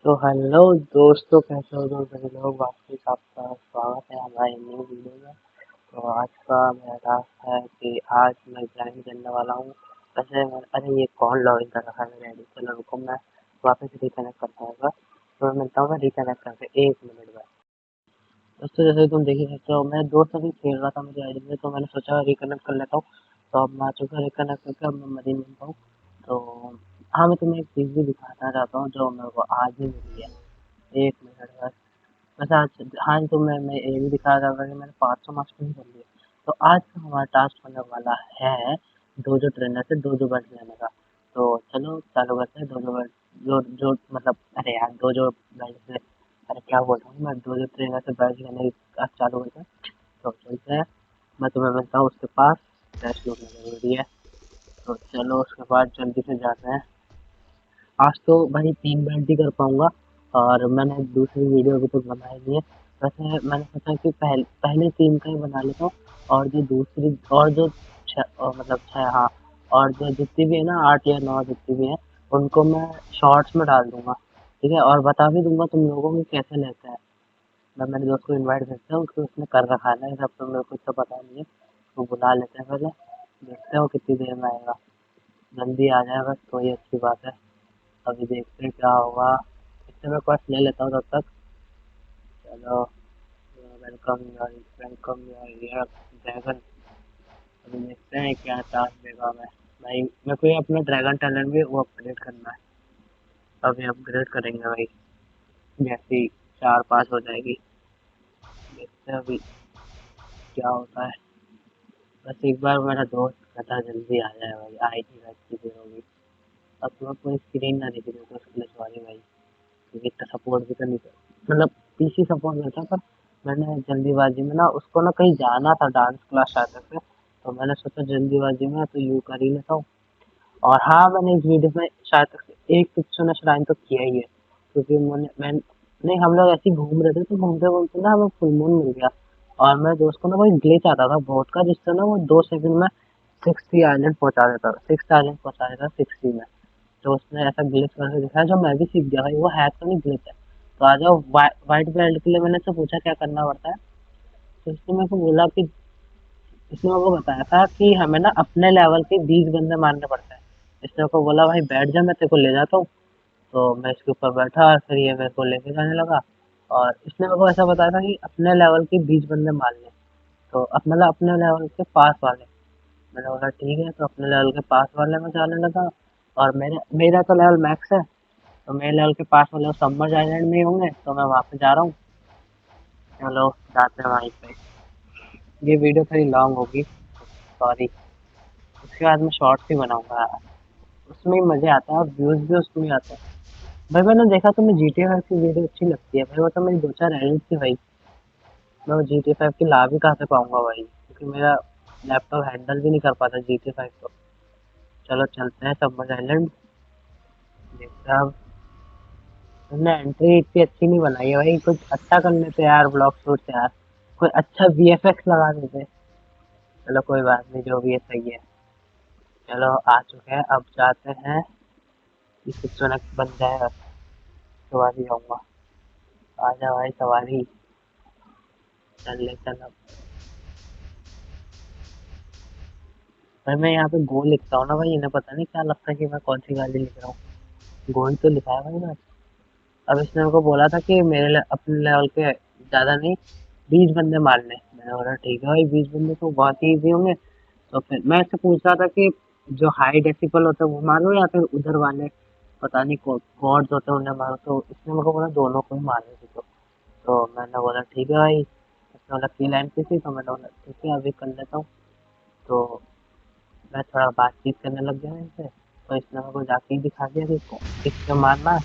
तो हेलो दोस्तों, कैसे हो तुम सभी लोग। वापस आपका स्वागत है हमारी न्यू वीडियो में। तो आज का मेरा टास्क है कि आज मैं ज्वाइन करने वाला हूँ। अरे ये कौन लॉगिन कर रखा है मेरे आईडी। चलो रुको, मैं वापस रिकनेक्ट करता हूँ। तो मैं मिलता हूँ मैं रिकनेक्ट करके 1 मिनट में। दोस्तों जैसे तुम देख ही सकते हो, मैं दोस्त अभी खेल रहा था मेरी आईडी में, तो मैंने सोचा रिकनेक्ट कर लेता हूँ। तो अब मैं आ चुका रिकनेक्ट करके, अब मैं मरीन मिलता हूँ। तो हाँ, मैं तुम्हें एक चीज़ भी दिखाना चाहता हूँ जो मेरे को आज ही मिली है। 1 मिनट बस। वैसे आज हाँ, तो मैं ये भी दिखाया था कि मैंने 500 मार्क्स नहीं कर लिए। तो आज का हमारा टास्क होने वाला है डोजो ट्रेनर से डोजो बैच लेने का। तो चलो चालू करते हैं डोजो बैच। जो जो मतलब अरे यार, डोजो बैच से अरे क्या बोल रहा हूँ मैं, डोजो ट्रेनर से बैच लेने का चालू करते हैं। तो चलते हैं, मैं तुम्हें मिलता हूँ उसके पास। बैच लूटना जरूरी है, तो चलो उसके बाद जल्दी से जाते हैं। आज तो भाई 3 बैट ही कर पाऊँगा, और मैंने दूसरी वीडियो अभी तक बनाई नहीं है। वैसे मैंने सोचा कि पहले 3 का ही बना लेता हूँ, और जो दूसरी और जो मतलब 6 हाँ, और जो जितनी भी है ना 8 या 9 जितनी भी हैं, उनको मैं शॉर्ट्स में डाल दूँगा। ठीक है, और बता भी दूँगा तुम लोगों को कैसे लेते हैं। मैं मेरे दोस्त को इनवाइट करता हूँ, उसको उसने कर रखा है ना ये सब, तो मेरे को इतना पता नहीं है। तो बुला लेते हैं पहले, देखते हैं वो कितनी देर में आएगा। जल्दी आ जाए बस तो ये अच्छी बात है। अभी देखते हैं क्या होगा। इससे मैं क्वेस्ट ले लेता हूँ तब तक। चलो, वेलकम योर ड्रैगन। अभी देखते हैं क्या टास्क देगा हमें। भाई मेरे को ये अपना ड्रैगन टैलेंट भी वो अपग्रेड करना है। अभी अपग्रेड करेंगे भाई, जैसे ही 4-5 हो जाएगी। देखते हैं अभी क्या होता है। बस एक बार मेरा दोस्त कहता है जल्दी आ जाए भाई, आई थी इतनी देर होगी। अब तुम्हें पूरी स्क्रीन ना दिखी तो उसके लिए सॉरी भाई, क्योंकि इतना सपोर्ट भी करनी चाहिए। मतलब पीसी सपोर्ट करता, पर मैंने जल्दीबाजी में ना उसको ना कहीं जाना था डांस क्लास शायद से, तो मैंने सोचा जल्दीबाजी में तो यूँ कर ही लेता हूँ। और हाँ, मैंने इस वीडियो में शायद तक एक पिक्चर श्राइन तो किया ही है, क्योंकि मैं नहीं, हम लोग ऐसे ही घूम रहे थे, तो घूमते घूमते ना हमें फुल मून मिल गया। और मेरे दोस्त को ना कोई ग्लिच आता था बोट का, जिससे ना वो 2 सेकंड में 60 आइलैंड पहुंचा देता था, 60 में। तो उसने ऐसा ग्लिच करके दिखाया जो मैं भी सीख गया भाई, वो हैक तो नहीं, ग्लिच है। तो आ जाओ, वाइट बेल्ट के लिए मैंने उससे पूछा क्या करना पड़ता है। तो उसने मेरे को बोला कि इसने मेरे को बताया था कि हमें ना अपने लेवल के 20 बंदे मारने पड़ते हैं। इसने मेरे को बोला भाई बैठ जा, मैं तेरे को ले जाता हूँ। तो मैं इसके ऊपर बैठा और फिर ये मेरे को लेके जाने लगा। और इसने मेरे को ऐसा बताया था कि अपने लेवल के 20 बंदे मार लें। तो अब मतलब अपने लेवल के पास वाले। मैंने बोला ठीक है, तो अपने लेवल के पास वाले में जाने लगा। और मेरा तो लेवल मैक्स है, तो मेरे लेवल के पास वाले सबमर्ज आइलैंड में ही होंगे, तो मैं वहाँ पे जा रहा हूँ। चलो जाते हैं वहीं पे। ये वीडियो थोड़ी लॉन्ग होगी, सॉरी। उसके बाद मैं शॉर्ट्स ही बनाऊंगा, उसमें ही मज़े आता है और व्यूज़ भी उसमें ही आते हैं। भाई मैंने देखा तुम्हें GTA 5 की वीडियो अच्छी लगती है भाई, वो तो मेरी 2-4 एडिट थी भाई। मैं वो GTA 5 की ला भी कहाँ से पाऊंगा भाई, क्योंकि मेरा लैपटॉप हैंडल भी नहीं कर पाता GTA 5 को। चलो चलते हैं सबमर्ज आइलैंड, देखते हैं अब। तुमने एंट्री इतनी अच्छी नहीं बनाई है भाई, कुछ अच्छा कर लेते यार ब्लॉक शूट से यार। कोई अच्छा VFX लगा देते। चलो कोई बात नहीं, जो भी है सही है। चलो आ चुके हैं, अब जाते हैं। ये 6 बन जाए बस, सवारी जाऊंगा। आजा भाई सवारी, चल ले चल अब। भाई मैं यहाँ पे गो लिखता हूँ ना भाई, इन्हें पता नहीं क्या लगता है कि मैं कौन सी गाली लिख रहा हूँ। गो ही तो लिखा है भाई मैं। अब इसने मेरे को बोला था कि अपने लेवल के ज़्यादा नहीं, 20 बंदे मारने। मैंने बोला ठीक है भाई, 20 बंदे तो बहुत ही ईजी होंगे। तो फिर मैं इससे पूछ रहा था कि जो हाई डेसिबल होते हैं वो मारो, या फिर उधर वाले पता नहीं गॉड्स होते हैं उन्हें मारो। तो इसने मेरे को बोला दोनों को ही मारने थे। तो मैंने बोला ठीक है भाई। इसने बोला की लाइन पे थी, तो मैंने बोला ठीक है अभी कर लेता हूँ। तो मैं थोड़ा बातचीत करने लग गया इनसे, तो इसने मेरे को जाके ही दिखा दिया कि किससे मारना है।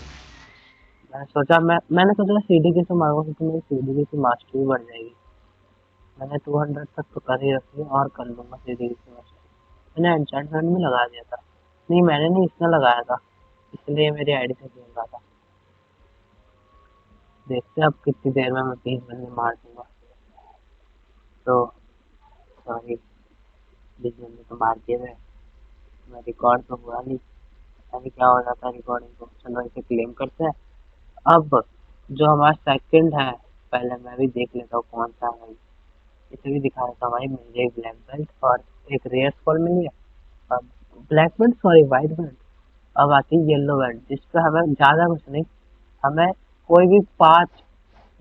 मैंने सोचा CDK से मारूंगा, क्योंकि मेरी CDK की मास्टरी बढ़ जाएगी। मैंने 200 तक तो कर ही रखी है, और कर लूंगा CDK की मास्टरी। मैंने एन्चेंटमेंट में लगा दिया था। नहीं मैंने नहीं, इसने लगाया था, इसलिए मेरी आईडी से खेल रहा था। देखते हैं अब कितनी देर में मैं 20 बंदे मार दूंगा। तो सॉरी, 20 बंदे तो मार दिए थे। मैं रिकॉर्ड तो हुआ नहीं, पता नहीं क्या हो जाता है रिकॉर्डिंग को। चलो इसे क्लेम करते हैं। अब जो हमारा सेकंड है, पहले मैं भी देख लेता हूँ कौन सा है भाई। इसे भी दिखा देता हूँ भाई। मुझे एक ब्लैक बेल्ट और एक रेयर स्कॉल मिल गया। अब black belt, sorry white belt. अब आती है येलो बेल्ट, जिसपे हमें ज्यादा कुछ नहीं, हमें कोई भी 5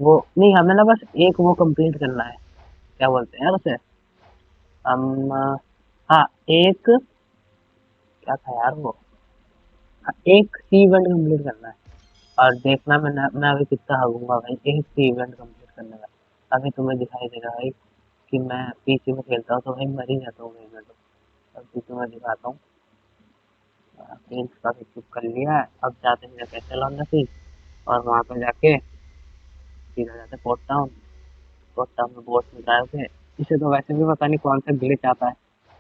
वो नहीं, हमें ना बस एक वो कंप्लीट करना है। क्या बोलते हैं यार उसे, हम हाँ एक, क्या था यार वो, हाँ, एक सी इवेंट कंप्लीट करना है। और देखना मैं अभी कितना हारूंगा भाई एक सी इवेंट कंप्लीट करने में। अभी तुम्हें दिखाई देगा भाई कि मैं पीसी में खेलता हूँ तो भाई मर ही जाता हूँ मैं में तो। अभी तुम्हें दिखाता हूँ। टीम्स का भी चुप कर लिया है। अब जाते हैं कैसे लौंडा सी, और वहाँ पे जाके सीधा जाते पोर्ट टाउन। पोर्ट टाउन में बोट में ड्राइव थे। इसे तो वैसे भी पता नहीं कौन सा ग्लिच आता है,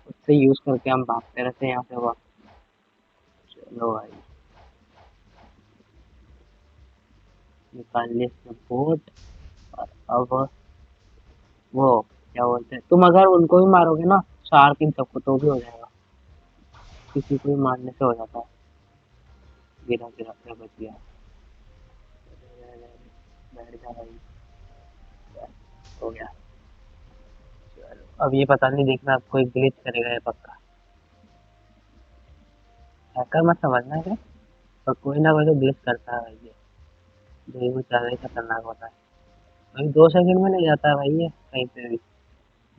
उससे यूज करके हम भागते रहते हैं यहाँ से वहाँ। चलो भाई निकाल लिए इसमें बोट। और अब वो क्या बोलते हैं, तुम अगर उनको भी मारोगे ना, शार्क इन सबको, तो भी हो जाएगा। किसी को भी मारने से हो जाता है। गिरा गिरा के बच गया। बैठ जा भाई। हो गया। चलो अब ये पता नहीं, देखना अब कोई ग्लिच करेगा ये पक्का। हैकर मत समझना है, पर कोई ना कोई तो ग्लिच करता है भाई ये। जो वो ज्यादा ही खतरनाक होता है भाई। 2 सेकंड में नहीं जाता है भाई ये कहीं पे भी,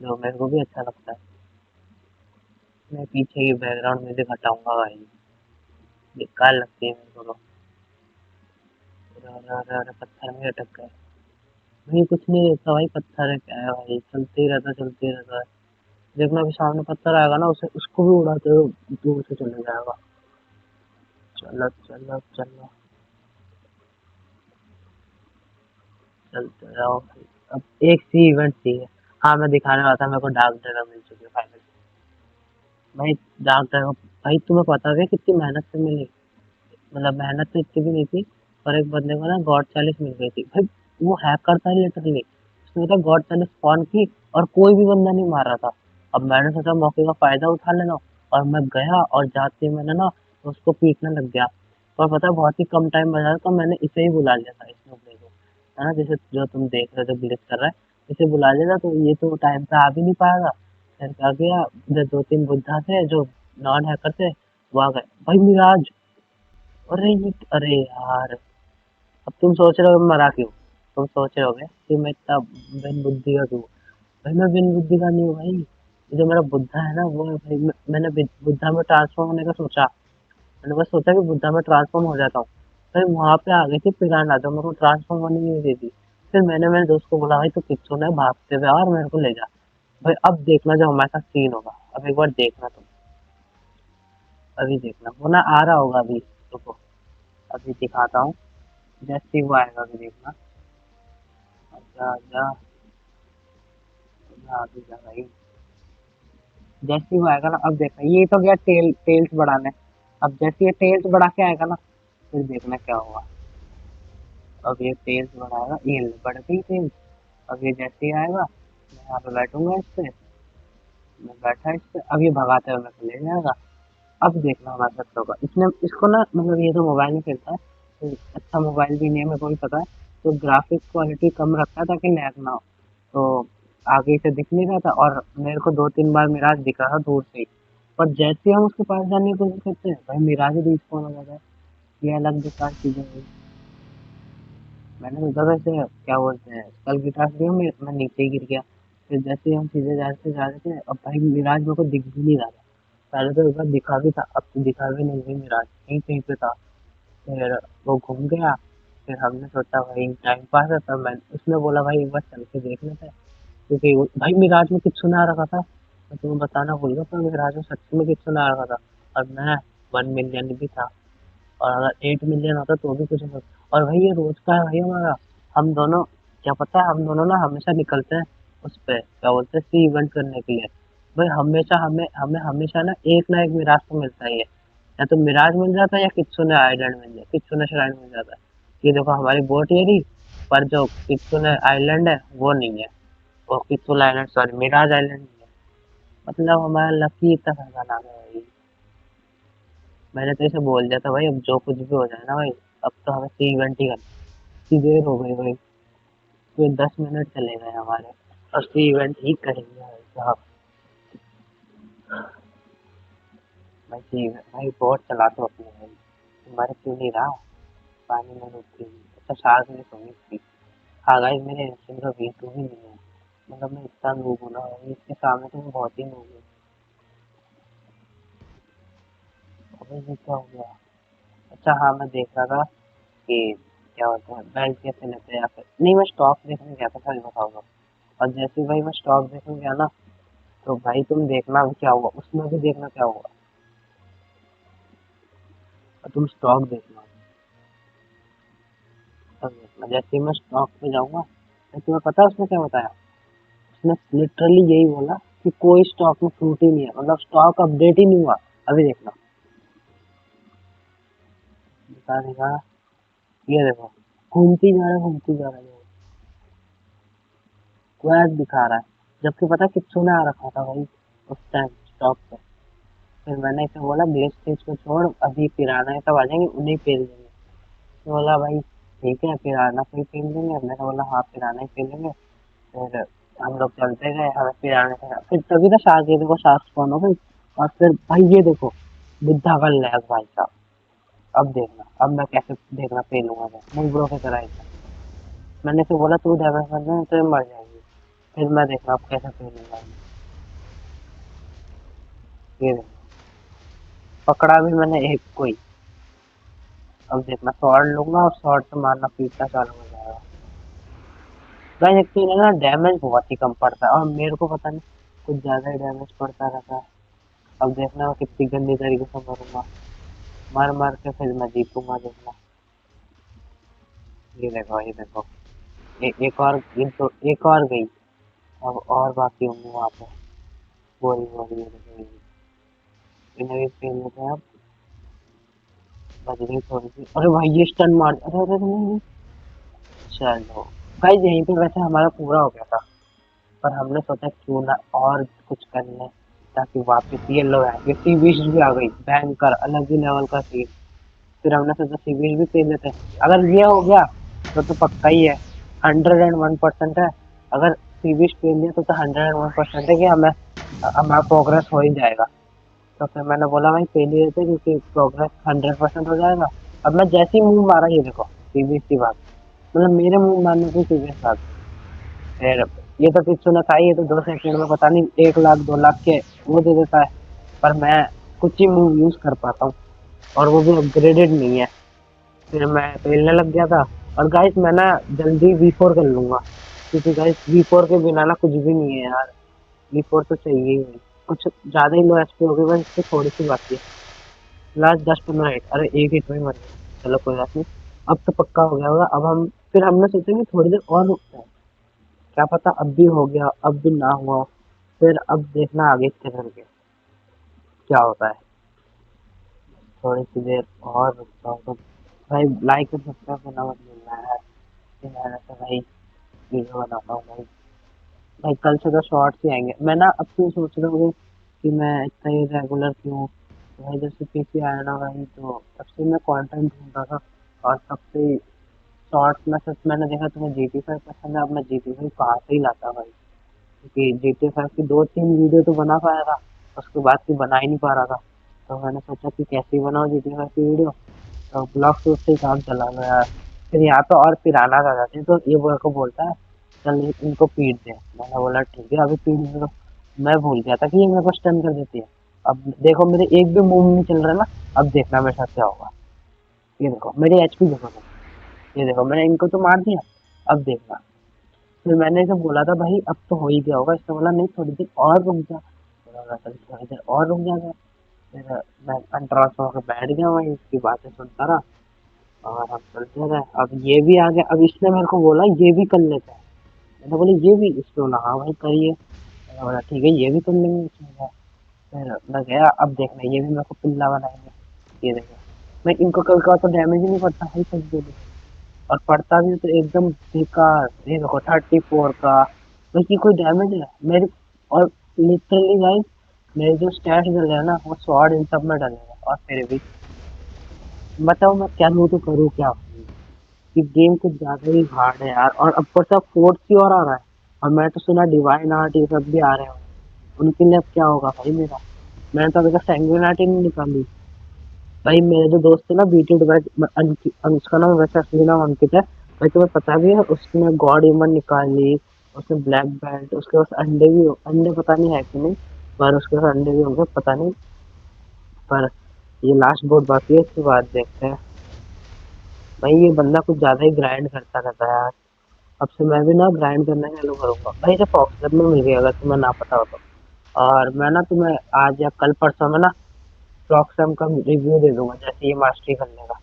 जो मेरे को भी अच्छा लगता है। मैं पीछे की बैकग्राउंड म्यूजिक हटाऊंगा भाई, बेकार लगती है मेरे को तो। अरे अरे अरे अरे, पत्थर में अटक गए भाई। कुछ नहीं रहता भाई, पत्थर है क्या है भाई, चलते ही रहता चलते ही रहता है। देखना अभी सामने पत्थर आएगा ना, उसे उसको भी उड़ाते हुए दूर से चले जाएगा। चलो चलो चलो, चलते जाओ भाई। अब एक सी इवेंट चाहिए। हाँ मैं दिखाने वाला था, मेरे को डार्क ड्रैगन मिल चुकी है फाइनल भाई। डार्क ड्रैगन भाई, तुम्हें पता है कितनी मेहनत से मिली। मतलब मेहनत तो इतनी भी नहीं थी, पर एक बंदे को ना गॉड चैलेंज मिल गई थी भाई। वो हैक करता है लिटरली, उसने मतलब गॉड चैलेंज स्पॉन की, और कोई भी बंदा नहीं मार रहा था। अब मैंने सोचा मौके का फायदा उठा लेना, और मैं गया और जाते ही मैंने ना उसको पीटने लग गया। पर पता है बहुत ही कम टाइम बचा था, तो मैंने इसे ही बुला लिया था, इसमें को है ना, जैसे जो तुम देख रहे हो जो ग्लिच कर रहा है, इसे बुला लिया था, तो ये तो टाइम पे आ भी नहीं पाएगा। फिर क्या किया, जो 2-3 बुद्धा थे जो नॉन हैकर थे, वो आ गए भाई। मिराज, अरे यार, अब तुम सोच रहे हो मैं मरा क्यों। तुम सोच रहे होगे कि मैं इतना बिन बुद्धि का क्यों। भाई मैं बिन बुद्धि का नहीं हूँ भाई। ये जो मेरा बुद्धा है ना, वो है भाई। मैंने बुद्धा में ट्रांसफॉर्म होने का सोचा। मैंने बस सोचा कि बुद्धा में ट्रांसफॉर्म हो जाता हूँ। भाई वहां पे आ गई थी पिराना, जो मेरे को ट्रांसफॉर्म होने नहीं दे दी। फिर मैंने मेरे दोस्त को बोला भाई तू किच्चू है, भागते हुए और मेरे को ले जा। भाई अब देखना जो हमारे साथ सीन होगा, अब एक बार देखना तुम। अभी देखना वो ना आ रहा होगा अभी। रुको, अभी दिखाता हूँ। जैसे ही वो आएगा अभी देखना। आजा आजा, आजा आगे जा भाई। जैसे ही वो आएगा ना, अब देखना ये तो गया टेल्स बढ़ाने। अब जैसे ये टेल्स बढ़ा के आएगा ना, फिर देखना क्या होगा। अब ये टेल्स बढ़ाएगा, ये ले, बढ़ गई टेल्स। अब ये जैसे ही आएगा, मैं यहाँ पे बैठूंगा इस पे। मैं बैठा इस पे, अब ये भगाते हुए मेरे को ले जाएगा। अब देखना हमारे साथ क्या होगा। इसने इसको ना, मतलब ये तो मोबाइल में खेलता है, तो अच्छा मोबाइल भी नहीं है, मेरे को भी पता है। तो ग्राफिक्स क्वालिटी कम रखता है ताकि लैग ना हो। तो आगे से दिख नहीं रहा था, और मेरे को 2-3 बार मिराज दिख रहा था दूर से ही। पर जैसे ही हम उसके पास जाने की कोशिश करते हैं भाई, मिराज ही रिस्पॉन हो जाता है। ये अलग बेकार चीजें हुई। मैंने सोचा था इसे क्या बोलते हैं, स्कल की टास्क दिया, मैं नीचे ही गिर गया। फिर जैसे ही हम सीधे जा रहे थे, अब भाई मिराज मेरे को दिख भी नहीं रहा था। पहले तो एक बार दिखा भी था, अब तो दिखा भी नहीं भाई, मिराज कहीं कहीं पे था। फिर वो घूम गया। फिर हमने सोचा भाई टाइम पास है, तब मैं उसने बोला भाई एक बार चल के देख लेते हैं। क्योंकि भाई मिराज में किच्चू ना आ रखा था, मैं तुम्हें बताना भूल गया, पर मिराज में सच में किच्चू ना आ रखा था। और मैं 1 मिलियन भी था, और अगर 8 मिलियन होता तो भी कुछ नहीं। और भाई ये रोज का है भाई हमारा। हम दोनों, क्या पता है, हम दोनों ना हमेशा निकलते हैं उस पे, क्या बोलते हैं, सी इवेंट करने के लिए। भाई हमेशा हमें हमें हमेशा ना एक मिराज तो मिलता ही है। या तो मिराज मिल जाता है, या कित्सुने आइलैंड मिल जाता है, कित्सुने श्राइन मिल जाता है। ये देखो हमारी बोट ये रही, पर जो कित्सुने आइलैंड है वो नहीं है। वो कित्सुने आइलैंड, सॉरी मिराज आइलैंड नहीं है। मतलब हमारा लकी इतना खतरनाक है भाई। मैंने तो इसे बोल दिया था भाई, अब जो कुछ भी हो जाए ना भाई, अब तो हमें सी इवेंट ही करना है। इतनी देर हो गई भाई, तो 10 मिनट चले गए हमारे। असली इवेंट ही करेंगे भाई साहब। भाई ठीक है भाई, बहुत चला तो अपने भाई, तुम्हारे क्यों नहीं रहा? पानी में डूब गई। अच्छा साग में सोनी थी। हाँ गाइस, मेरे इंस्टेंट का V2 भी नहीं है। मतलब मैं इतना नूब हूँ ना भाई, इसके सामने तो मैं बहुत ही नूब हूँ। अबे ये क्या हो गया? अच्छा हाँ, मैं देख रहा था कि क्या होता है, बैंक कैसे लेते हैं, या फिर नहीं, मैं स्टॉक देखने गया था, सही बताऊंगा। और जैसे ही भाई मैं स्टॉक देखने गया ना, तो भाई तुम देखना भी क्या हुआ, उसमें भी देखना क्या हुआ, और तुम स्टॉक देखना। तब देखना जैसे ही मैं स्टॉक पे जाऊंगा, तो तुम्हें पता है उसने क्या बताया? उसने लिटरली यही बोला कि कोई स्टॉक में फ्रूट ही नहीं है, मतलब स्टॉक अपडेट ही नहीं हुआ। अभी देखना, बता देगा। ये देखो, घूमती जा रहा है, क्वैक दिखा रहा है। जबकि पता है किच्चू ने आ रखा था भाई उस टाइम स्टॉक पे। फिर मैंने इसे बोला ग्लिच स्टेज को छोड़, अभी पिराना है तब आ जाएंगे, उन्हें पेल देंगे। तो बोला भाई ठीक है, पिराना को ही पेल देंगे। मैंने बोला हाँ, पिराना ही पेलेंगे। फिर हम लोग चलते गए, हमें पिराना था, फिर तभी ना शार्क, ये देखो शार्क स्पॉन हो गई। और फिर भाई ये देखो, बुद्धा का लैग भाई साहब। अब देखना, अब मैं कैसे देखना पेलूंगा, मैं मुंह ब्रो की तरह एकदम। मैंने इसे बोला तू डैमेज कर दे तो ये मर जाएगी। फिर मैं देखना अब कैसे पेलूंगा। ये देखो, पकड़ा भी मैंने एक को ही। अब देखना शॉर्ट लूंगा, और शॉर्ट से मारना पीटना चालू हो जाएगा। गाइस एक्चुअली ना डैमेज बहुत ही कम पड़ता है, और मेरे को पता नहीं कुछ ज्यादा ही डैमेज पड़ता रहता है। अब देखना मैं कितनी गंदी तरीके से मरूंगा, मार मार के फिर मैं जीतूंगा, देखना। ये देखो, ये देखो, एक और, ये तो एक और गई। अब और बाकी होंगे वहाँ पे। बोरी बोरी, ये देखो, इन्हें भी फेल लेते हैं अब। बच गई थोड़ी सी, अरे भाई ये स्टन मार, अरे अरे नहीं नहीं। चलो गाइस, यहीं पे वैसे हमारा पूरा हो गया था, पर हमने सोचा क्यों ना और कुछ कर लें, ताकि वापस ये लो है, ये सी बीच भी आ गई, भयंकर अलग ही लेवल का सीन। फिर हमने सोचा सी बीच भी खेल लेते हैं, अगर ये हो गया तो पक्का ही है, 101% है। अगर सी बीच खेल लिया तो 101% है कि हमें, हमारा प्रोग्रेस हो ही जाएगा। तो फिर मैंने बोला भाई खेल ही लेते, क्योंकि प्रोग्रेस 100% हो जाएगा। अब मैं जैसे ही मुंह मारा, ये देखो सी बीच की बात, मतलब मेरे मुंह मारने से सी बीच बात। फिर ये तो किसी ने खाई, ये तो 2 सेकंड में पता नहीं 1 लाख 2 लाख के वो दे देता है। पर मैं कुछ ही मूव यूज कर पाता हूँ, और वो भी अपग्रेडेड नहीं है। फिर मैं खेलने लग गया था। और गाइस मैं ना जल्दी V4 कर लूंगा, क्योंकि गाइस V4 के बिना ना कुछ भी नहीं है यार। V4 तो चाहिए ही नहीं। कुछ ज्यादा ही लो एचपी हो गई, बस इससे थोड़ी सी बाकी है। लास्ट 10 15 हिट, अरे एक हिट में ही मर गया, चलो कोई बात नहीं। अब तो पक्का हो गया होगा। अब हम, फिर हमने सोचा कि थोड़ी देर और रुकते हैं, क्या पता अब भी हो गया, अब भी ना हुआ। फिर अब देखना आगे चल करके क्या होता है। थोड़ी सी देर और रुकता हूँ तो भाई लाइक और सब्सक्राइब करना मत भूलना है। फिर मैं ऐसे भाई वीडियो बनाता हूँ भाई। भाई कल से तो शॉर्ट्स ही आएंगे। मैं ना अब क्यों सोच रहा हूँ कि मैं इतना ही रेगुलर क्यों, तो भाई जब से पीसी आया ना भाई, तो तब से मैं कंटेंट ढूंढ रहा था। और तब से शॉर्ट्स में सच मैंने देखा तुम्हें GT5 पसंद है, अब मैं GT5 कहाँ से ही लाता भाई, क्योंकि GT5 की 2 3 वीडियो तो बना पाया था, उसके बाद की बना ही नहीं पा रहा था। तो मैंने सोचा कि कैसे ही बनाओ GT5 की वीडियो, तो ब्लॉग से उससे ही काम चला गया यार। फिर यहाँ पे और पिराना आ जाते हैं, तो ये मेरे को बोलता है चल इनको पीट दे। मैंने बोला ठीक है, अभी पीट दे। तो मैं भूल गया था कि ये मेरे को स्टन कर देती है। अब देखो मेरे एक भी मूव नहीं चल रहा ना, अब देखना मेरे साथ क्या होगा। ये देखो मेरी एचपी देखो तुम, ये देखो मैंने इनको तो मार दिया। अब देखना, फिर मैंने इसे बोला था भाई अब तो हो ही गया होगा, इसने बोला नहीं थोड़ी देर और रुक जा। बोला चल थोड़ी देर और रुक जाएगा। फिर मैं कंट्रोल होकर बैठ गया वहीं, इसकी बातें सुनता रहा। और हम चलते रहे, अब ये भी आ गया, अब इसने मेरे को बोला ये भी कर लेते हैं। मैंने बोला ये भी, इसने बोला हाँ भाई करिए। मैंने बोला ठीक है ये भी कर लेंगे, इसमें क्या है। फिर मैं गया, अब देखना ये भी मेरे को पिल्ला बनाएंगे। ये देखो, मैं इनको कभी कभार तो डैमेज ही नहीं पड़ता भाई, सच बोलूं। और पड़ता भी है तो एकदम बेकार। ये देखो 34 का, बल्कि कोई डैमेज है मेरे। और लिटरली गाइस, मेरे जो स्टैट्स डले हैं ना, वो स्वॉर्ड इन सब में डले हैं, और फिर भी बताओ मैं क्या लूँ तो करूँ क्या। कि गेम कुछ ज़्यादा ही हार्ड है यार, और ऊपर से अब फोर्थ की ओर आ रहा है। और मैं तो सुना डिवाइन आर्ट ये सब भी आ रहे हैं, उनके लिए अब क्या होगा भाई मेरा। मैंने तो अभी तक सैंग्विन आर्ट ही नहीं निकाली। भाई मेरे जो दोस्त है ना बीटी उसका नाम वैसे असली नाम अंकित है। भाई तुम्हें पता भी है उसने गॉड ईमन निकाल ली, उसने ब्लैक बेल्ट, उसके पास अंडे भी अंडे पता नहीं है कि नहीं, पर उसके पास अंडे भी होंगे पता नहीं। पर ये लास्ट बोर्ड बाकी है, इसके बाद देखते हैं। भाई ये बंदा कुछ ज्यादा ही ग्राइंड करता रहता है यार। अब से मैं भी ना ग्राइंड करना चालू करूंगा भाई। ये फॉक्स क्लब में मिल गया अगर तुम्हें ना पता हो तो। और मैं ना तुम्हें आज या कल परसों में ना फ्लॉक्सम का रिव्यू दे दूंगा जैसे ये मास्टरी करने का।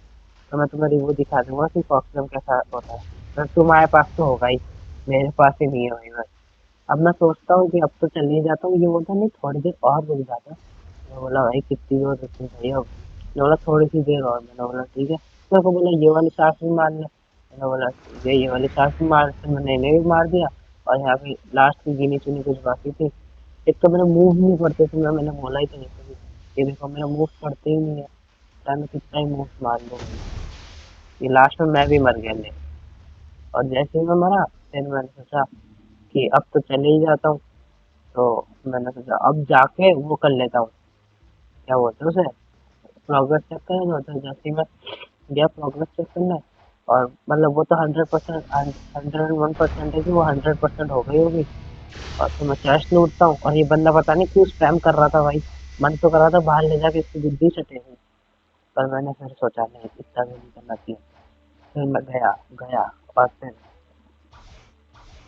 तो मैं तुम्हें रिव्यू दिखा दूंगा कि फ्लॉक्सम कैसा होता है। तो तुम्हारे पास तो होगा ही, मेरे पास ही नहीं है भाई बस। अब मैं सोचता हूँ कि अब तो चल ही जाता हूँ, ये बोलता नहीं थोड़ी देर और रुक जाता है। मैं बोला भाई कितनी देर रुकूं भाई अब। मैं बोला थोड़ी सी देर और। मैंने बोला ठीक है। मेरे को बोला ये वाली सांस भी मार ले। मैंने बोला ये वाली सांस भी मार, तो मैंने इन्हें भी मार दिया। और यहाँ पे लास्ट की गिनी चुनी कुछ बाकी थी। एक तो मेरे मूव नहीं पड़ते थे, मैंने बोला ही तो नहीं कभी। ये देखो मेरे मूव पड़ते ही नहीं है, चाहे मैं कितना ही मूव मार लूँ भाई। ये लास्ट में मैं भी मर गया ले। और जैसे ही मैं मरा, फिर मैंने सोचा कि अब तो चले ही जाता हूँ। तो मैंने सोचा अब जाके वो कर लेता हूँ, क्या बोलते हैं उसे, प्रोग्रेस चेक करना होता है। जैसे ही मैं गया प्रोग्रेस चेक करना, और मतलब वो तो 100%, 101% है कि वो 100% हो गई होगी। और तो मैं चेस्ट लूटता हूँ, और ये बंदा पता नहीं क्यों स्पैम कर रहा था भाई। मन तो कर रहा था बाहर ले जाके इसकी बुद्धि चटेगी, पर मैंने फिर सोचा नहीं इतना भी नहीं करना चाहिए। फिर मैं गया गया और फिर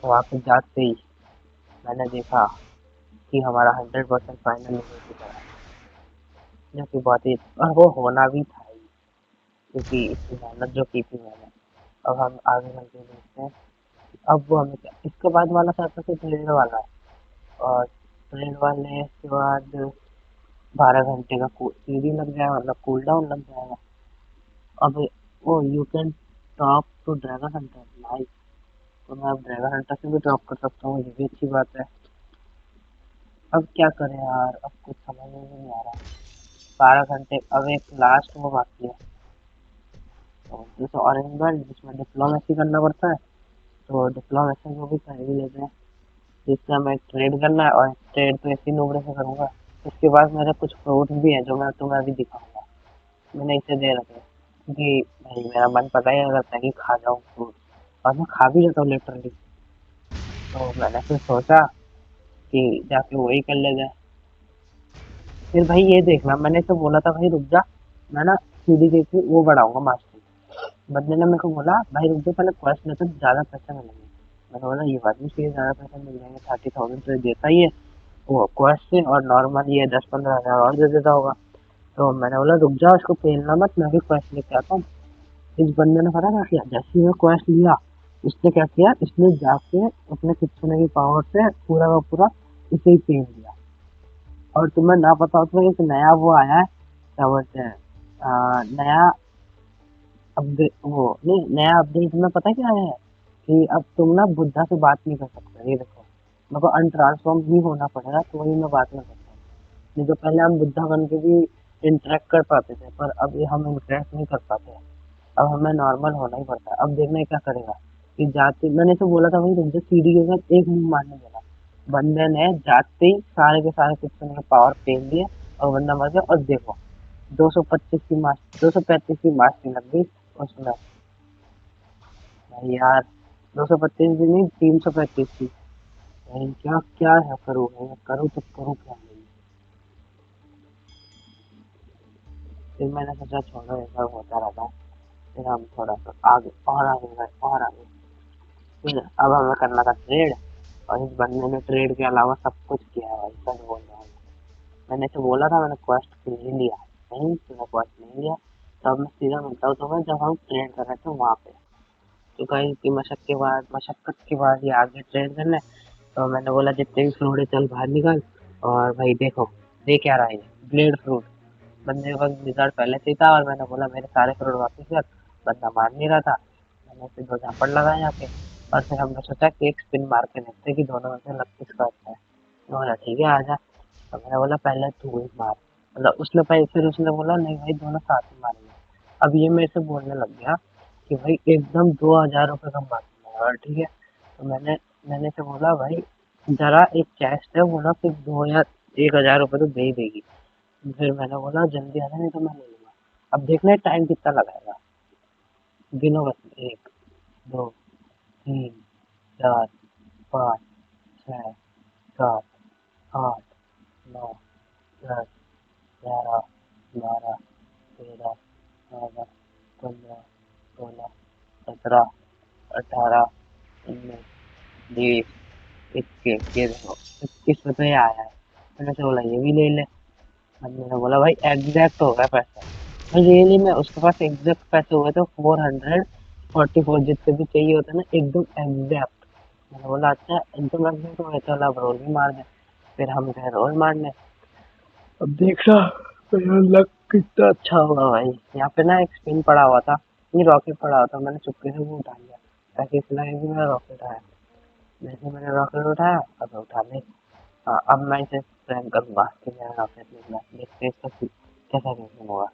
वहाँ पे जाते ही मैंने देखा कि हमारा 100% फाइनल हो चुका है, जो कि बहुत ही, और वो होना भी था ही, क्योंकि इतनी मेहनत जो की थी मैंने। अब हम आगे बढ़ के देखते हैं। अब वो हमें क्या, इसके बाद वाला था तो ट्रेड वाला है। और ट्रेड वाले के बाद 12 घंटे का सीढ़ी लग जाएगा, मतलब कूल डाउन लग जाएगा। अब वो you can top to dragon hunter nice. तो मैं अब ड्रैगन हंटर से भी ड्रॉप कर सकता हूँ, ये भी अच्छी बात है। अब क्या करें यार, अब कुछ समझ में नहीं आ रहा। 12 घंटे, अब एक लास्ट वो बाकी है। तो जैसे ऑरेंज बेल्ट जिसमें डिप्लोमेसी करना पड़ता है, तो डिप्लोमेसी को भी कर ही लेते हैं। जिससे हमें ट्रेड करना है, और ट्रेड तो इसी नोबरे से करूंगा। इसके बाद मेरे कुछ फ्रूट्स भी हैं जो मैं तुम्हें अभी दिखाऊंगा। मैंने इसे दे रखे क्योंकि भाई मेरा मन पता ही अगर नहीं खा जाऊँ फ्रूट, और मैं खा भी जाता हूँ लिटरली। तो मैंने फिर सोचा कि जाके वही कर ले जाए। फिर भाई ये देखना, मैंने इसे बोला था भाई रुक जा, मैं ना सीढ़ी के वो बढ़ाऊंगा मास्टरी। बंदे ने मेरे को बोला भाई रुक जा पहले क्वेस्ट लेते ज्यादा पैसे मिलेंगे। मैंने बोला ये बात भी सही है, ज्यादा पैसे मिल जाएंगे, 30,000 तो ये देता ही है वो क्वेस्ट से, और नॉर्मल ये 10-15 हज़ार और दे देता होगा। तो मैंने बोला रुक जा उसको पेलना मत, मैं भी क्वेस्ट लेके आता हूँ। इस बंदे ने पता क्या किया, जैसे ही मैं क्वेस्ट लिया, इसने क्या किया, इसने जाके अपने कित्सुने की पावर से पूरा का पूरा इसे ही पेल दिया। और तुम्हें ना पता हो तो एक नया वो आया है, क्या बोलते हैं, नया अपडेट, वो नहीं नया अपडेट में पता क्या है कि अब तुम ना बुद्धा से बात नहीं कर सकते। ये देखो मेरे को अनट्रांसफॉर्म ही होना पड़ेगा तो वही मैं बात कर सकता हूँ। नहीं तो पहले हम बुद्धा बन के भी इंटरेक्ट कर पाते थे, पर अब ये हम इंटरेक्ट नहीं कर पाते हैं। अब हमें नॉर्मल होना ही पड़ता है। अब देखना है क्या करेगा कि जाते, मैंने तो बोला था भाई रुक जा सीढ़ी के साथ एक मूव मारने देना। बंदे ने जाते ही सारे के सारे किस्म के पावर फेंक दिए, और बंदा मर गया। और देखो 225 की मार्च, 235 की मार्च की लग गई उसमें। भाई यार 225 भी नहीं, 335 की। भाई क्या क्या है करूँ भाई, मैं करूँ तो करूँ क्या भाई। फिर मैंने सोचा छोड़ो ये सब होता रहता है। फिर हम थोड़ा सा आगे और आगे गए और आगे। फिर अब हमें करना था ट्रेड, और इस बंदे ने ट्रेड के अलावा सब कुछ किया है भाई, सच बोल रहा हूँ। मैंने इसे बोला था मैंने क्वेस्ट ले लिया, नहीं तूने क्वेस्ट नहीं लिया। तो अब मैं सीधा मिलता हूँ तुम्हें जब हम ट्रेड कर रहे थे वहाँ पे। तो कहीं की मशक्कत के बाद ये आगे ट्रेड करने। तो मैंने बोला जितने भी फ्रूट है चल बाहर निकाल। और भाई देखो दे क्या रहा है, ब्लेड फ्रूट। बंदे के पास विज़ार्ड पहले से ही था, और मैंने बोला मेरे सारे फ्रूट वापस कर। बंदा मार नहीं रहा था। मैंने फिर 2 झापड़ लगाए यहाँ पे। और फिर हमने सोचा कि एक स्पिन मार के देखते कि दोनों में से लक किसका अच्छा है। तो बोला ठीक है आजा। तो मैंने बोला पहले तू ही मार, मतलब उसने पहले, फिर उसने बोला नहीं भाई दोनों साथ में मारेंगे। अब ये मेरे से बोलने लग गया कि भाई एकदम 2,000 रुपये कम बात है। और ठीक है, तो मैंने से बोला भाई जरा एक टेस्ट है, वो ना सिर्फ 2 या 1,000 रुपये तो दे ही देगी। फिर मैंने बोला जल्दी आना, नहीं तो मैं ले लूंगा। अब देखना है टाइम कितना लगाएगा। गिनो बस, 1, 2, 3, 4, 5, 6, 7, 8, 9, 10, 11, 12, 13, 14, 15, 16, 17, 18, 19, 20, 21, ये देखो 21 मैंने से बोला ये भी ले ले। मैंने बोला भाई एग्जैक्ट हो गया पैसा। मैं रियली में उसके पास एग्जैक्ट पैसे हुए थे 444, जितने भी चाहिए होते ना एकदम एग्जैक्ट। मैंने बोला अच्छा एकदम एग्जैक्ट हो गया, चल अब रोल भी मार दे। फिर हम गए रोल मारने। अब देखना मेरा लक कितना अच्छा होगा भाई। यहाँ पे ना एक स्पिन पड़ा हुआ था, ये रॉकेट पड़ा हुआ था, मैंने चुपके से वो उठा लिया ताकि इतना कि मेरा रॉकेट आया। जैसे मैंने रॉकेट उठाया, अब उठा ले। हाँ, अब मैं इसे प्रैंक करूंगा कि मेरा रॉकेट निकला, देखते हैं इसका कैसा रिएक्शन होगा।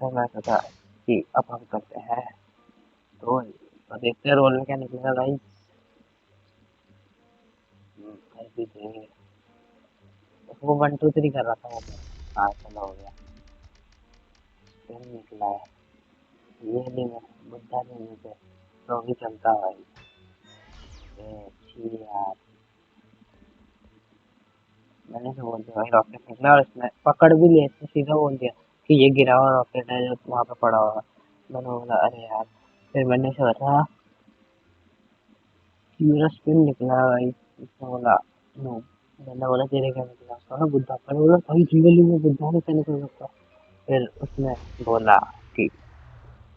तो मैं सोचा कि अब हम करते हैं रोल, और देखते हैं रोल में क्या निकलेगा भाई। ऐसी थी वो 1 2 3 कर रहा था वो। हाँ चलो हो गया, स्पिन निकला है। ये नहीं मैं बुढ़ा नहीं मुझे तो भी चलता है भाई। छी यार, मैंने तो बोल दिया भाई रॉकेट निकला, और इसने पकड़ भी लिया, इसने सीधा बोल दिया कि ये गिरा हुआ रॉकेट है जो वहाँ पे पड़ा हुआ। मैंने बोला अरे यार। फिर मैंने से बताया कि मेरा स्पिन निकला है भाई। उसने बोला नो। मैंने बोला तेरे क्या निकला, उसका ना बुढ़ा। मैंने बोला भाई रियली में बुढ़ा में क्या निकल सकता। फिर उसने बोला कि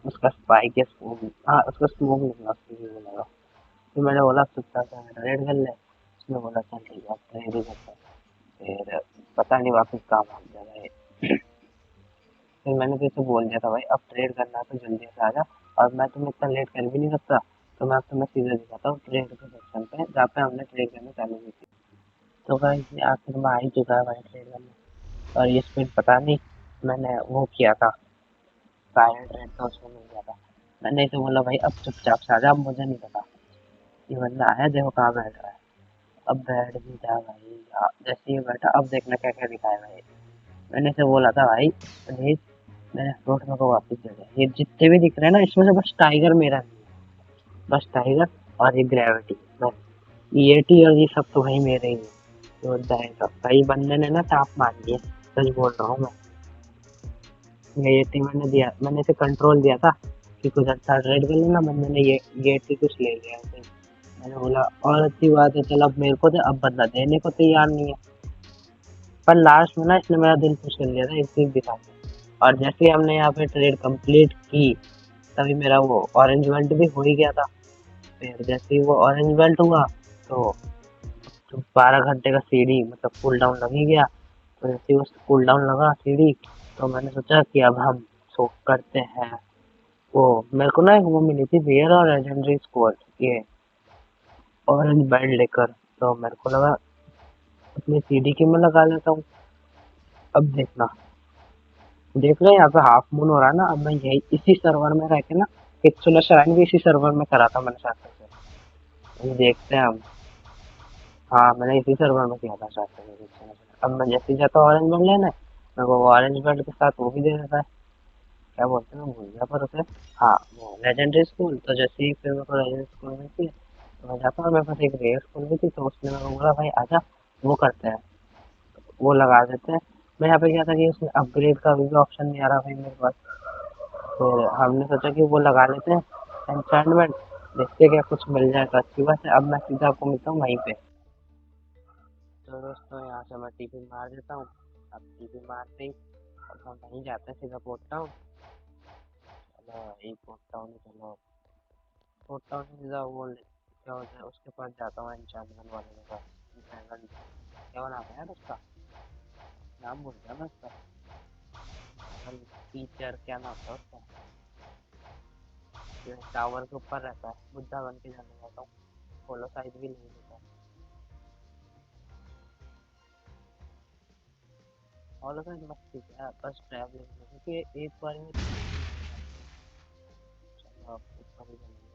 उसका स्पाइक या स्मोक, हाँ उसका स्मोक निकला, उसके लिए बोला। फिर मैंने बोला चुपचाप से ट्रेड कर ले। उसने बोला चल ठीक है अब ट्रेड ही करता है। फिर पता नहीं वापस काम आ गया भाई। फिर मैंने तुझसे बोल दिया था भाई अब ट्रेड करना है तो जल्दी से आ जा, और मैं तुम्हें इतना लेट कर भी नहीं सकता। तो मैं अब तुम्हें सीधा दिखाता हूँ ट्रेड के सेक्शन पे जहाँ पे हमने ट्रेड करना चालू की थी। तो भाई ये आखिर में आ ही चुका है भाई ट्रेड करने। और ये स्पीड पता नहीं, मैंने वो किया था साइलेंट ट्रेड, तो उसमें मिल गया था। मैंने इसे बोला भाई अब चुपचाप से आ जा, अब मुझे नहीं पता। ये बंदा आया देखो कहाँ बैठ रहा है। अब बैठ भी जा भाई, जैसे ही बैठा अब देखना क्या क्या दिखाया भाई। मैंने इसे बोला था भाई प्लीज मेरे फ्रूट मेरे को वापस दे दे। ये जितने भी दिख रहे हैं ना इसमें से बस टाइगर मेरा नहीं है। बस टाइगर और ये ग्रेविटी, बस ये टी और ये सब तो भाई मेरे ही है। तो जाएगा भाई, बंदे ने ना टाप मार दिया, सच बोल रहा हूँ मैं। ये टी मैंने दिया, मैंने इसे कंट्रोल दिया था कि कुछ अच्छा ट्रेड कर लेना। बंदे ने ये टी कुछ ले लिया ऐसे। मैंने बोला और अच्छी बात है चल अब मेरे को दे, अब बंदा देने को तैयार नहीं है। पर लास्ट में ना इसने मेरा दिल खुश कर लिया था इस चीज दिखा के। और जैसे ही हमने यहाँ पे ट्रेड कंप्लीट की, तभी मेरा वो ऑरेंज बेल्ट भी हो ही गया था। फिर जैसे ही वो ऑरेंज बेल्ट हुआ, तो 12 घंटे का सीढ़ी मतलब कूल डाउन लग ही गया। तो जैसे ही वो कूल डाउन लगा सीढ़ी, तो मैंने सोचा कि अब हम शो करते हैं। वो मेरे को ना एक वो मिली थी रेयर और लेजेंडरी स्क्वाड, ये ऑरेंज बेल्ट लेकर। तो मेरे को लगा अपनी सीढ़ी की मैं लगा लेता हूँ। अब देखना, देख रहे हैं यहाँ पे हाफ मून हो रहा है ना। अब मैं यही इसी सर्वर में रह के ना एक सोलह श्राइन भी इसी सर्वर में करा था मैंने शायद से। ये देखते हैं हम। हाँ मैंने इसी सर्वर में किया था शायद से। अब मैं जैसे ही जाता हूँ ऑरेंज बेल्ट लेने, मेरे को ऑरेंज बेल्ट के साथ वो भी दे देता है, क्या बोलते हैं मैं भूल गया पर उसे। हाँ वो लेजेंडरी स्कूल। तो जैसे ही फिर मेरे को लेजेंडरी स्कूल मिलती है तो मैं जाता हूँ। मेरे पास एक रेयर स्कूल भी थी, तो उसने मेरे को बोला भाई आजा वो करते हैं, वो लगा देते हैं। मैं यहाँ पे क्या था कि उसमें अपग्रेड का भी ऑप्शन नहीं आ रहा भाई मेरे पास। फिर हमने सोचा कि वो लगा लेते हैं एन्चेंटमेंट, देखते हैं क्या कुछ मिल जाए तो अच्छी बात है। अब मैं सीधा आपको मिलता हूँ वहीं पे। तो दोस्तों यहाँ से मैं टीपी मार देता हूँ। अब टीपी मारते ही अब हम वहीं जाते हैं सीधा पोर्ट टाउन। चलो यही पोर्ट टाउन ही चलो। पोर्ट टाउन से सीधा वो क्या होता है उसके पास जाता हूँ एन्चेंटमेंट वाले के पास। ड्रैगन, क्या नाम है यार उसका, नाम भूल गया मैं उसका। टीचर क्या नाम था उसका, टावर के ऊपर रहता है, बुद्धा बन के जाने जाता हूँ। फॉलो साइज भी नहीं देता। फॉलो साइज मस्ती है बस ट्रैवलिंग में, क्योंकि एक बार में अभी बनेंगे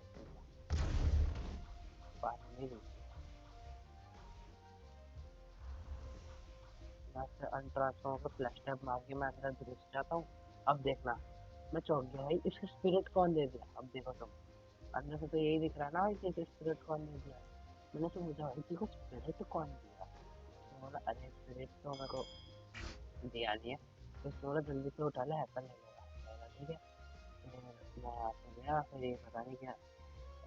फाइनली मैं से अल्ट्रासों को फ्लैश टैप मार के मैं अंदर घुस जाता हूँ। अब देखना मैं चौंक गया भाई, इसका स्पिरिट कौन दे दिया? अब देखो तुम, अंदर से तो यही दिख रहा है ना भाई कि स्पिरिट कौन दे दिया। मैंने तो पूछा भाई तेरे को स्पिरिट कौन दिया? तो बोला अरे स्पिरिट तो मेरे को दिया नहीं है। तो उसने बोला जल्दी से उठा ले हैकर लगेगा। मैंने ठीक है। फिर मैं यहाँ पे गया, फिर ये पता नहीं क्या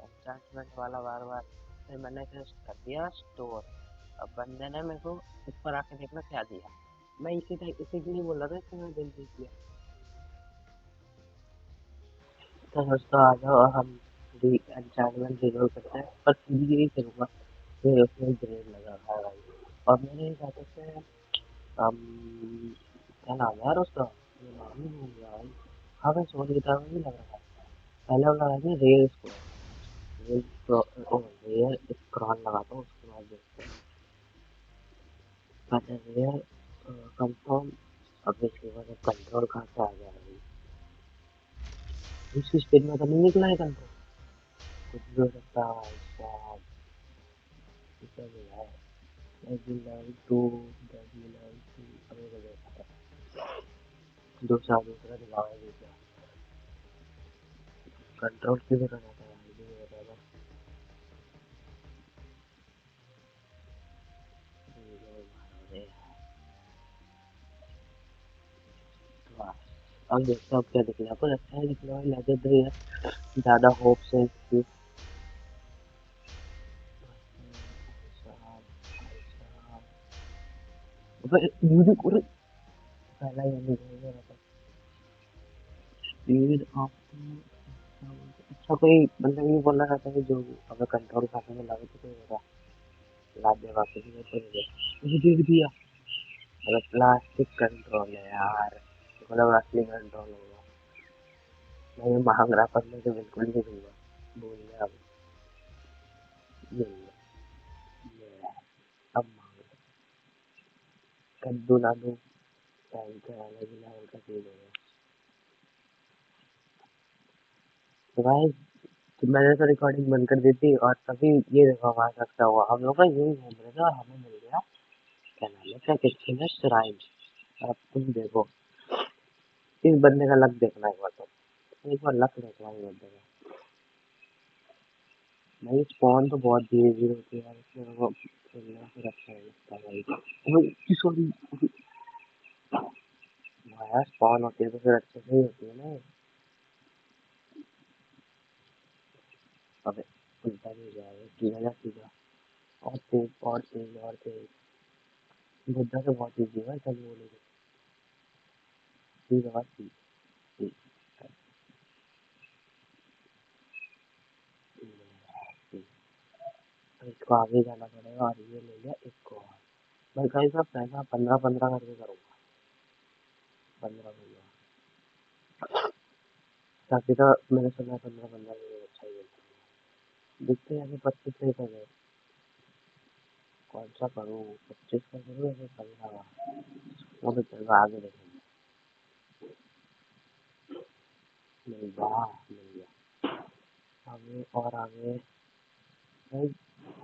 एन्चेंटमेंट वाला बार बार। फिर मैंने फिर कर दिया स्टोर। अब बंदे ने मेरे को ऊपर आके देखना क्या दिया। मैं इसी के लिए बोल रहा था इसको मैंने दिल जीत लिया। तो दोस्तों आ जाओ हम एन्चेंटमेंट रिरोल करते हैं, पर सीधी यही करूँगा। फिर उसमें ग्रेड लगा है भाई। और मेरे हिसाब से क्या नाम है यार उसका, ये नाम ही भूल गया भाई। हाँ मैं सोच गिटार में भी लग रहा है। पहले वाला है ना rail squad, rail rail scroll लगाता हूँ उसके बाद देखते हैं। पहले रेल कंफर्म। अब इसके बाद कंट्रोल कहाँ से आ गया भाई? इसकी स्पीड में तो नहीं निकला है कंट्रोल। कुछ भी हो सकता है भाई साहब। कितना भी है लेवल 2 लेवल 2 अरे को देखा था दूसरा दूसरा दिखावा है दूसरा कंट्रोल की तरह रहता है भाई ये बता रहा अरे वाह। अब देखते हैं अब क्या दिख रहा है, कुछ अच्छा ही दिख रहा है, लेजेंडरी है। ज़्यादा होप से इसकी म्यूजिक और पहला ही नहीं है स्पीड ऑफ अच्छा कोई मतलब ये बोलना चाहता है कि जो अगर कंट्रोल करने में लगे तो होगा लाद दे वापस मुझे देख दिया। अगर प्लास्टिक कंट्रोल है यार तो मतलब असली कंट्रोल होगा। मैं ये मांग रहा पर मुझे बिल्कुल नहीं दूंगा, बोल रहे अब ये ये अब मांग रहा कद्दू ना दूं टाइम का अलग ही लेवल का फील होगा। तो भाई तो मैंने तो रिकॉर्डिंग बंद कर दी थी और तभी ये देखो हमारे साथ क्या हुआ, हम लोग का यही घूम रहे थे और हमें मिल गया क्या नाम है क्या कहते हैं श्राइन। अब तुम देखो इस बंदे का लक देखना एक बार, तो एक बार लक देखना इस बंदे का। भाई स्पॉन तो बहुत धीरे धीरे होती है यार, इसमें वो खेलना फिर अच्छा नहीं लगता भाई। सॉरी यार स्पॉन होती है तो फिर अच्छे से ही होती है ना। अबे उल्टा नहीं जाएगा सीधा जा सीधा और तेज और तेज और तेज। बुद्धा से बहुत ईजी है चल बोलेगी सीधा बात सीधी। तो इसको आगे जाना पड़ेगा और ये ले लिया इसको और मैं कहीं सब पैसा 15-15 करके करूँगा 15-15 ताकि तो मैंने सुना 15-15 में अच्छा ही होता है। देखते हैं अभी 25 से कर गए कौन सा करूँ 25 का करूँ या फिर 15 का। वो तो चलो आगे देखेंगे। मिल गया मिल गया आगे और आगे भाई।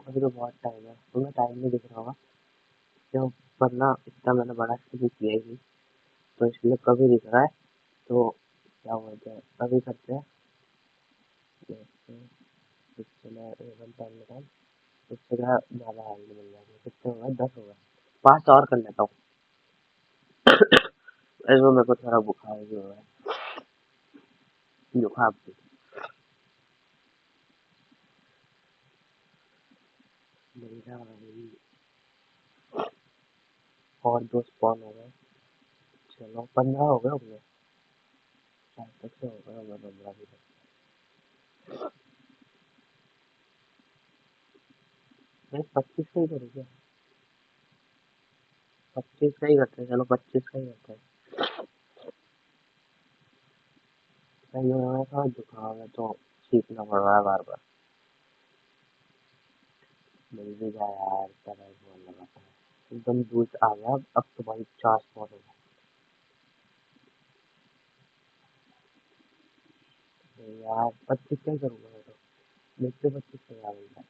अभी तो बहुत टाइम है तुम्हें टाइम नहीं दिख रहा होगा क्यों, वरना इतना मैंने बड़ा स्किप किया ही नहीं तो इसलिए कभी दिख रहा है। तो क्या बोलते हैं अभी करते हैं चलो एवन टाइम में उससे क्या ज़्यादा आगे मिल जाएगा। कितने हो गए 10 हो गए 5 और कर लेता हूँ। इसमें मेरे को थोड़ा बुखार भी हो रहा है जुकाम भी मेरा भाई। और 2 स्पॉन हो गए चलो 15 हो गए होंगे शायद तक से हो गए होंगे 15 भी नहीं 25 का ही करूँ क्या 25 का ही करते हैं चलो 25 का ही करते हैं। सही हो रहा था जुकाम है तो सीखना पड़ रहा है बार बार। मिल भी जाए यार तरह बोल लगा था एकदम दूर आ गया अब तो भाई 4 स्पॉन हो अरे यार 25 क्या करूँगा मैं तो। देखते 25 का क्या मिलता है।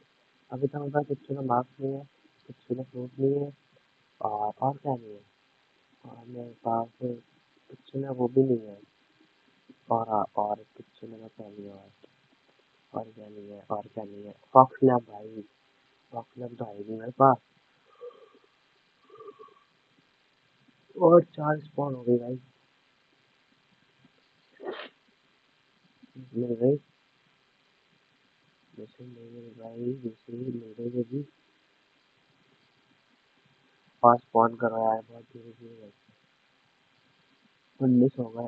अभी तो मेरे पास किच्चू का मार्क्स नहीं है, किच्चू का फ्रूट नहीं है, और क्या नहीं है। और मेरे पास किच्चू में वो भी नहीं है। और किच्चू में क्या नहीं है। और क्या नहीं है, और क्या नहीं है। फॉक्स लैब भाई, फॉक्स लैब तो है ही नहीं मेरे पास। और 4 स्पॉन हो गई भाई। मिल गई। दूसरी नहीं मिल भाई, दूसरी मिल गई मुझे। 5 स्पॉन करो यार, बहुत धीरे धीरे। 19 हो गए।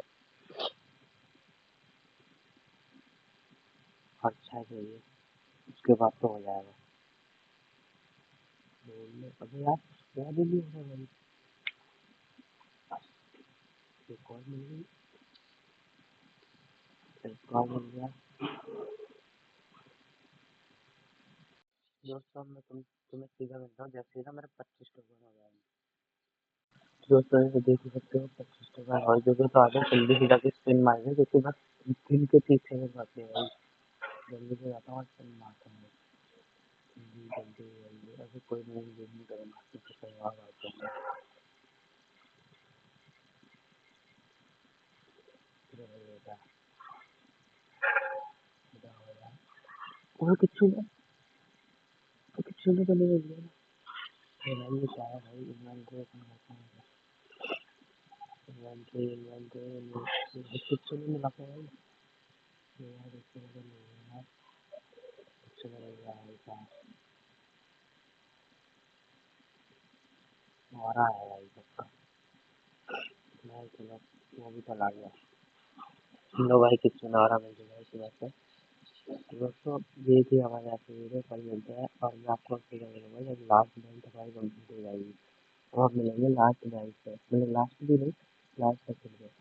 अच्छा चाहिए, उसके बाद तो हो जाएगा। अबे यार याद ही नहीं हो रहा भाई। एक और मिल गई, एक और मिल गया। दोस्तों मैं तुम्हें सीधा मिलता हूँ जैसे ही ना मेरे 25 टोकन हो जाएंगे। दोस्तों ये देख ही सकते हो 25 टोकन और जो तो आगे जल्दी सीधा की स्पिन मारेंगे क्योंकि बस दिन के 30 सेकंड बाकी है भाई। जल्दी से जाता हूँ स्पिन मारता हूँ। जल्दी जल्दी जल्दी, अभी कोई नहीं करेगा क्योंकि कहीं और आ जाऊंगा। वो किच्चू में तो नहीं मिल गया। ये क्या है भाई, इन्वेंट्री ओपन करता हूँ। इन्वेंट्री किच्चू में मिला था भाई। यार इसके बगल में है यार, किच्चू में मिल गया भाई क्या। हमारा है भाई पक्का। मैं चलो वो भी चला गया। लो भाई किच्चू नारा मिल गया इसी बात से। दोस्तों ये थी हमारे यहाँ की वीडियो, कल मिलते हैं और मैं आपको फिर मिलूंगा जब लास्ट बैंक हमारी कंप्लीट हो जाएगी। तो आप मिलेंगे लास्ट बैंक पे, मतलब लास्ट भी नहीं, लास्ट तक मिलेंगे।